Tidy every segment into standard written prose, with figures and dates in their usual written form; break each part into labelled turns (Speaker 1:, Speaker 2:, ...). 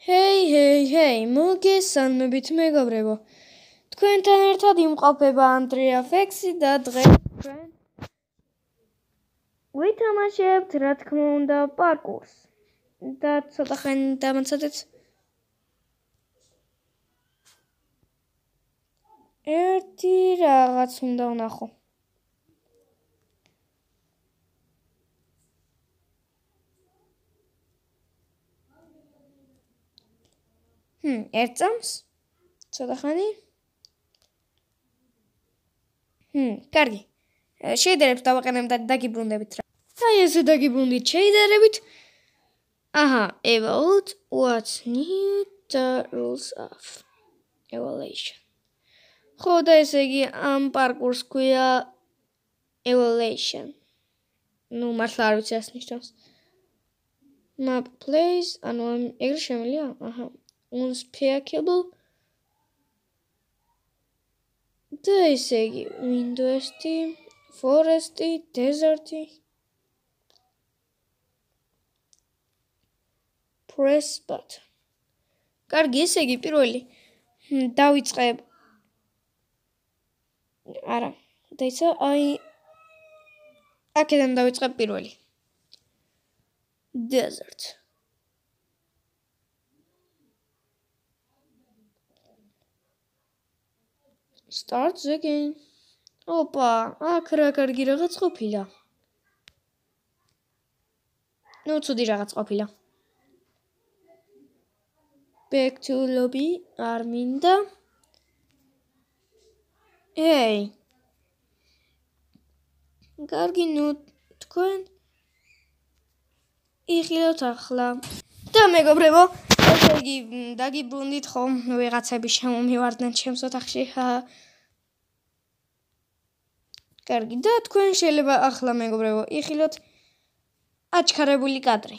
Speaker 1: Hey, მოგესალმებით მეგობრებო. თქვენთან ერთად იმყოფება ანდრია ფექსი და დღეს ჩვენ ვითამაშებთ, რა თქმა უნდა, პარკურს. და ცოტა ხანი დამაცადეთ. ერთი რაღაც უნდა ვნახო. ერთ წამს ცოტა ხანი. კარგი. შეიდერებს დავაყენებ და დაგიბრუნდებით რა. აი ესე დაგიბრუნდით შეიდერებით. About what's new the rules of evaluation. ხო და ესე იგი ამ პარკურს ქვია evaluation. მართლა არ ვიცი ეს ნიშნავს. Map plays, ანუ ეგრე შემიძლია? Unspeakable. და ესე იგი Windows-ი, Forest-ი, Desert-ი. Press button. კარგი, ესე იგი პირველი დავიწყებ. არა, დაიცა აქედან დავიწყებ პირველი. Desert. Start the game. Opa, აქ რა კარგი რაღაც ყოფილა. ცუდი რაღაც ყოფილა. Back to lobby, არ მინდა. Hey. კარგი, თქვენ იღილოთ ახლა. და მეგობრებო, ესე იგი დაგიბრუნდით ხო, ვიღაცები შემომივარდნენ ჩემს ოთახში. კარგი, და თქვენ შეიძლება ახლა მეგობრებო, იღილოთ აჩქარებული კადრი.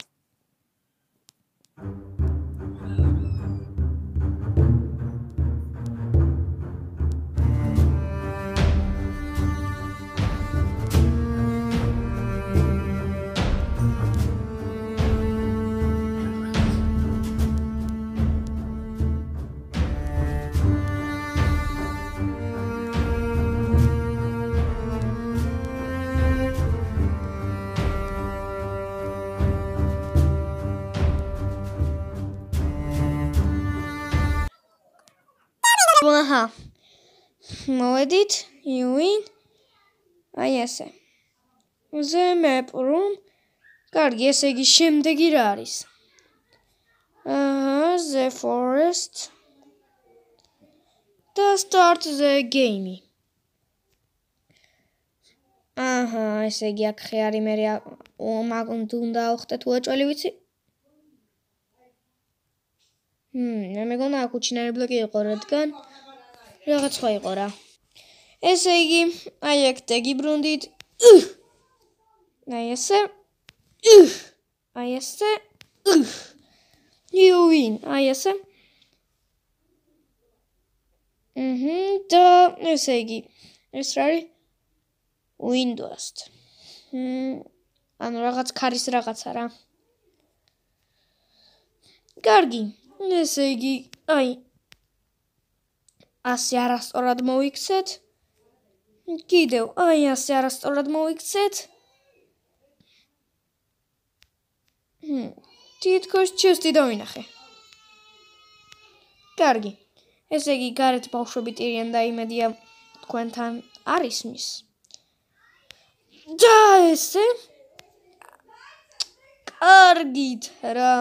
Speaker 1: მოვედით, you win. აი ესე. The map room. კარგი, ესე იგი შემდეგი რა არის? The forest. და start the game. ესე იგი აქ ხე არის მე უნდა ავხტეთ უაჭველი ვიცი. მე მეგონა აქ უჩინარი ბლოკი იყო, რადგან რაღაც სხვა იყო რა. ესე იგი, აი აქ დაგიბრუნდით. აი ესე. აი ესე. You win. აი ესე. და ესე იგი, ეს რა არის? Windows. ანუ რაღაც ქარის რაღაცა რა. კარგი. ესე იგი, აი ასე არასწორად მოვიქცეთ. კიდევ, ასე არასწორად მოვიქცეთ. თითქოს ჩესტი დავინახე. კარგი. ესე იგი, გარეთ ბავშვები ტირიან და იმედია თქვენთან არის მის. და ესე. კარგით რა.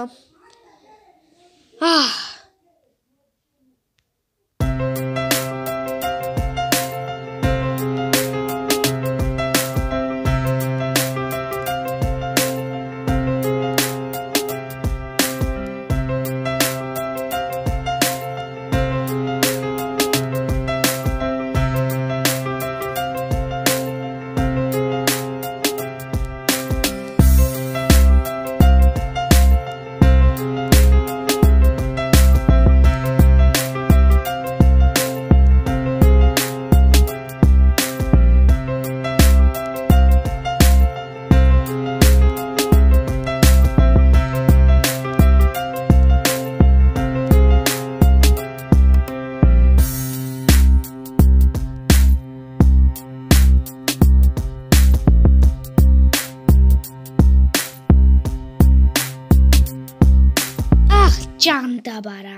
Speaker 1: ჭანდაბარა.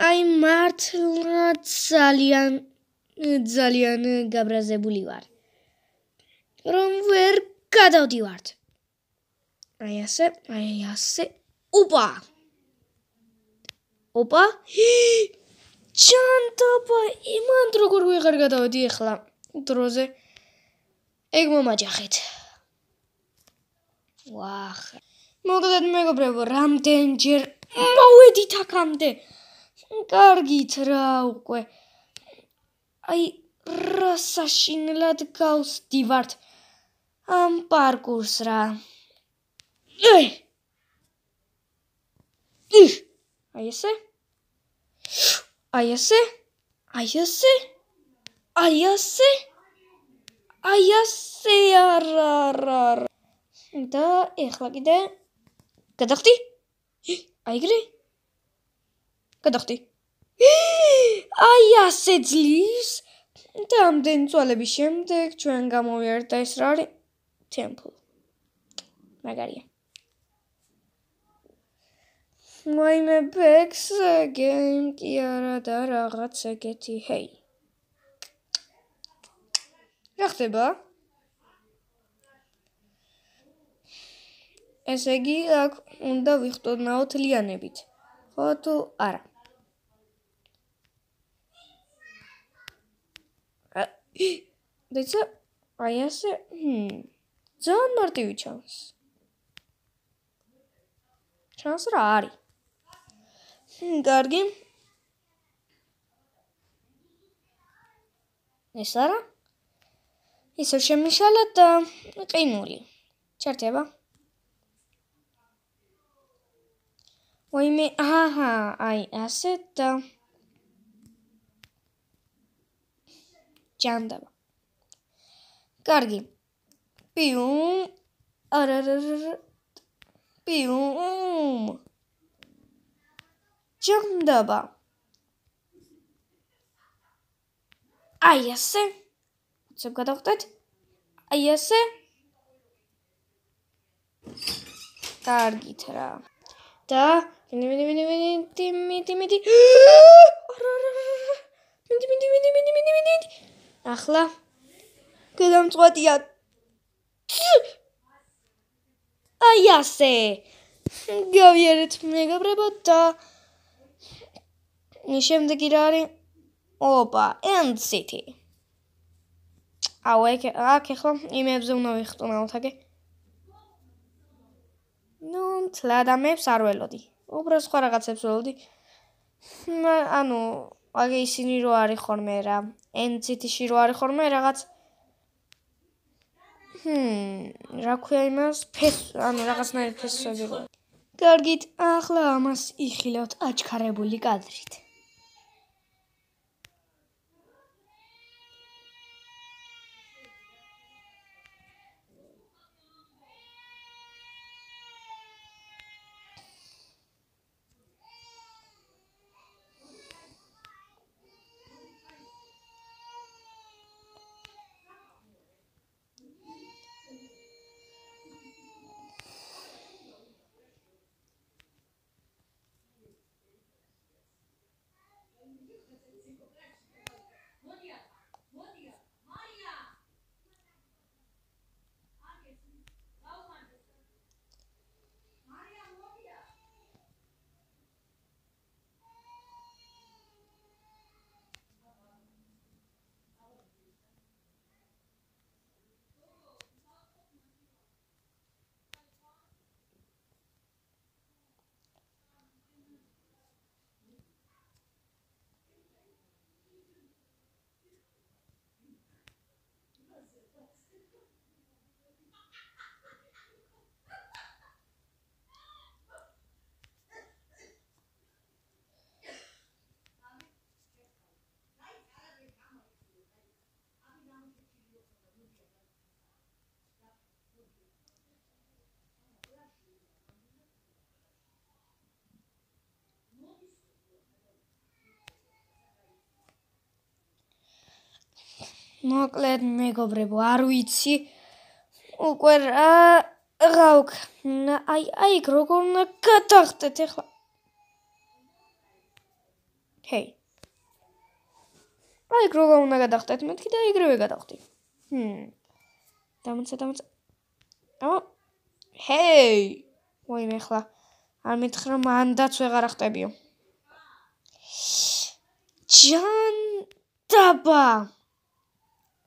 Speaker 1: აი მართლა ძალიან გაბრაზებული ვარ. რომ ვერ გადავდივართ. აი ასე. ოპა. ჭანდაბა, იმან როგორ ვეღარ გადავედი ახლა დროზე. ეგ მომაჯახეთ. ვახ. მოგდეთ მეგობრებო, რამდენჯერ მოვედით აქამდე. კარგით რა უკვე. აი რა საშინლად გავსდივართ ამ პარკურს რა. აი ესე. არა. და ეხლა კიდე გადახდი? აიგრე? გადახდი. აი ასე ძლივს. და ამდენი წვალების შემდეგ ჩვენ გამოვიარეთ და ეს რა არის? Temple. მაგარია. მაინე ბექს გეიმ კი არა და რაღაც ეგეთი, ჰეი. რა ხდება? ესე იგი, აქ უნდა ვიხტოდნაოთ ლიანებით. ხო თუ არა? დეცა, აი ასე, ძალიან მარტივი ჩანს. ჩანს რა არის? კარგი. ეს არა? ისევ შემიშალეთ და ყინული. ჩართება? ვაიმე, აი ასე და ჭანდაბა. კარგი. პიუმ. პიუმ. ჭანდაბა. აი ასე. უცებ გადავხდეთ. აი ასე. კარგით რა. და მიდი. მიდი. ახლა გადამწყვეტია. აი ასე. გავიარეთ მეგობრებო და შემდეგი რა არის? ოპა, End City. აქ ახლა იმებზე უნდა ვიხტუნავთ აქ. ნუ თლადამებს არ ველოდი. უბრალოდ სხვა რაღაცებს ველოდი. ანუ აგ ისინი რო არის ხოლმე რა. End City-ში რო არის ხოლმე რაღაც რა ქვია იმას? ანუ რაღაცნაირი ფესვები რო. კარგით, ახლა ამას იხილავთ აჩქარებული კადრით. მოკლედ მეგობრებო, არ ვიცი უკვე რა Rauk. Ai, როგორ უნდა გადახტეთ ახლა. Hey. Ai, როგორ უნდა გადახტეთ? მეთქი და იგრევე გადახტი. დამოცა. Hey. ვაიმე ახლა. არ მითხრა მანდაც ვეღარ ახტებიო. ჯანდაბა.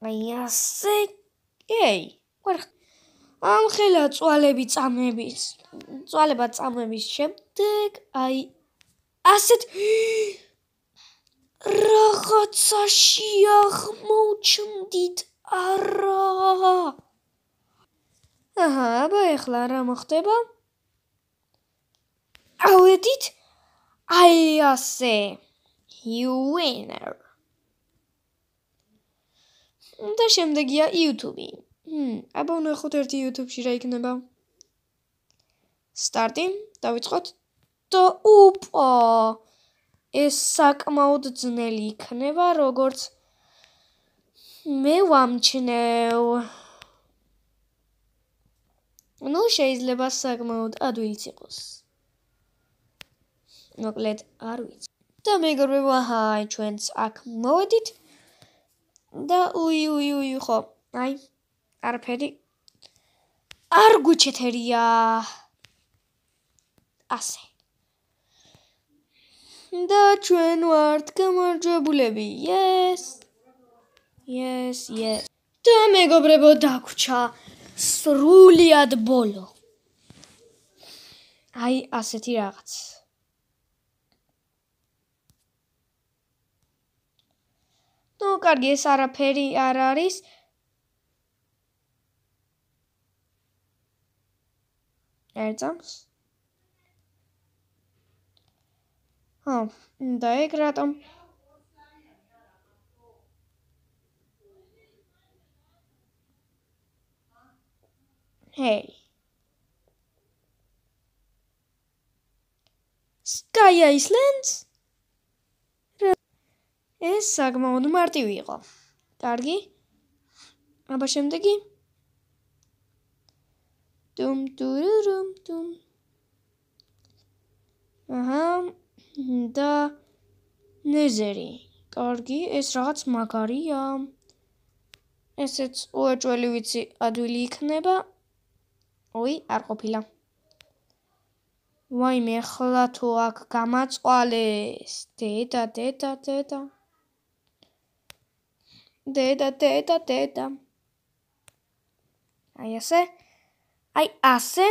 Speaker 1: აი ასე. Hey. ამხელა წვალება წამების შემდეგ აი ასეთ რაღაცაში აღმოჩნდით არა. აბა ეხლა რა მოხდება? ავედით აი ასე. You winner. და შემდეგია YouTube. აბა ვნახოთ ერთი YouTube-ში რა იქნება. სტარტი, დავიწყოთ და ოპა. ეს საკმაოდ ძნელი იქნება, როგორც მე ვამჩნევ. ნუ შეიძლება საკმაოდ ადვილიც იყოს. მოკლედ არ ვიცი. და მეგობრებო, აი ჩვენც აქ მოვედით. და უი ხო, აი არაფერი არ გვიჩეთერია. ასე. და ჩვენ ვართ გამარჯვებულები. Yes. და მეგობრებო, დაგვჭა სრულიად ბოლო. აი ასეთი რაღაც. ნუ კარგი, ეს არაფერი არ არის. ერთს. და ეგ რატომ? Hey. Sky Islands? ეს საკმაოდ მარტივი იყო. კარგი. აბა შემდეგი. Dum. და ნეზერი. კარგი, ეს რაღაც მაგარია. ესეც უეჭველი ვიცი, ადვილი იქნება. ოი, არ ყოფილა. ვაიმე, ახლა თუ აქ გამაწვალეს. დედა. აი ასე.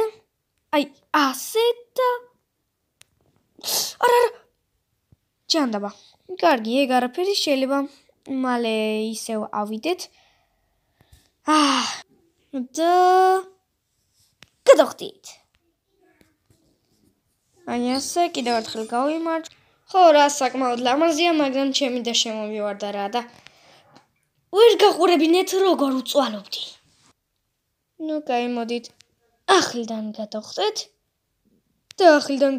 Speaker 1: აი ასე და არა. ჯანდაბა. კარგი, ეგ არაფერი შეიძლება მალე ისევ ავიდეთ. და გადავხდით. აი ასე, კიდევ ერთხელ გავიმარჯვე. ხო, რა საკმაოდ ლამაზია, მაგრამ ჩემი და შემოვივარდა რა და ვერ გაყურებინეთ როგორ უწვალობდი. ნუ კაი, მოდით ახლიდან გადავხდეთ და ახლიდან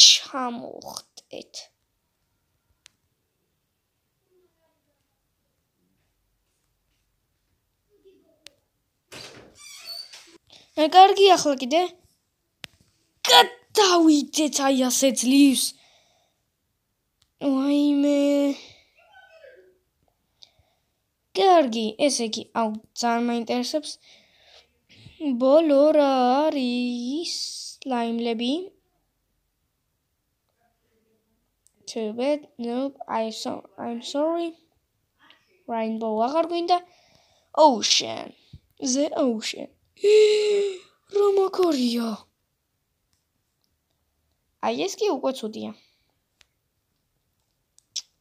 Speaker 1: ჩამოვხდეთ. კარგი, ახლა კიდე გადავიდეთ, აი ასე ძლივს. ვაიმე. კარგი, ესე იგი, ძალიან მაინტერესებს. ბოლო რა არის? ლაიმლები. Too bad. Nope. I'm sorry. Rainbow აღარ გვინდა. Ocean. The ocean. რა მაგარია. აი ეს კი უკვე ცუდია.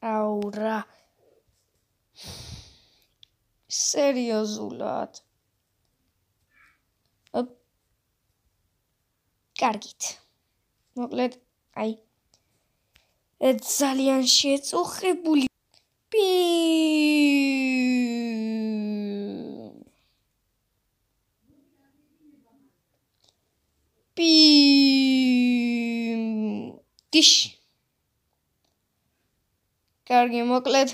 Speaker 1: აუ რა. სერიოზულად. კარგით. მოკლედ, აი ძალიან შეწუხებული. დიშ. კარგი, მოკლედ,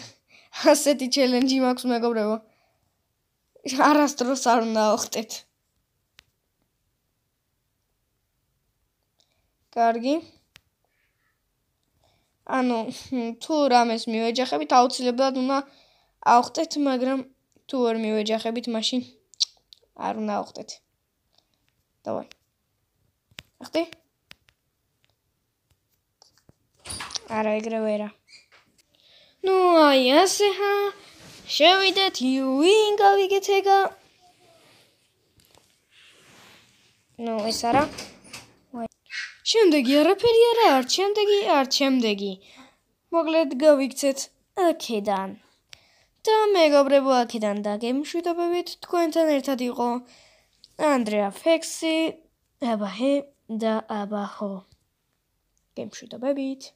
Speaker 1: ასეთი ჩელენჯი მაქვს, მეგობრებო. არასდროს არ უნდა ავხტეთ. კარგი. ანუ თუ რამეს მივეჯახებით, აუცილებლად უნდა ავხტეთ, მაგრამ თუ ვერ მივეჯახებით, მაშინ არ უნდა ავხტეთ. დავაი. ახტი? არა, ეგრევე რა. ნუ აი ასე ხა. შევიდეთ, ვინ გავიგეთ ეგა? ნუ ეს არა. შემდეგი არაფერი არა, შემდეგი. მოკლედ გავიქცეთ აქედან. და მეგობრებო, აქედან დაგემშვიდობებით, თქვენთან ერთად იყო ანდრეა ფექსი, აბაჰე და აბაჰო. გემშვიდობებით.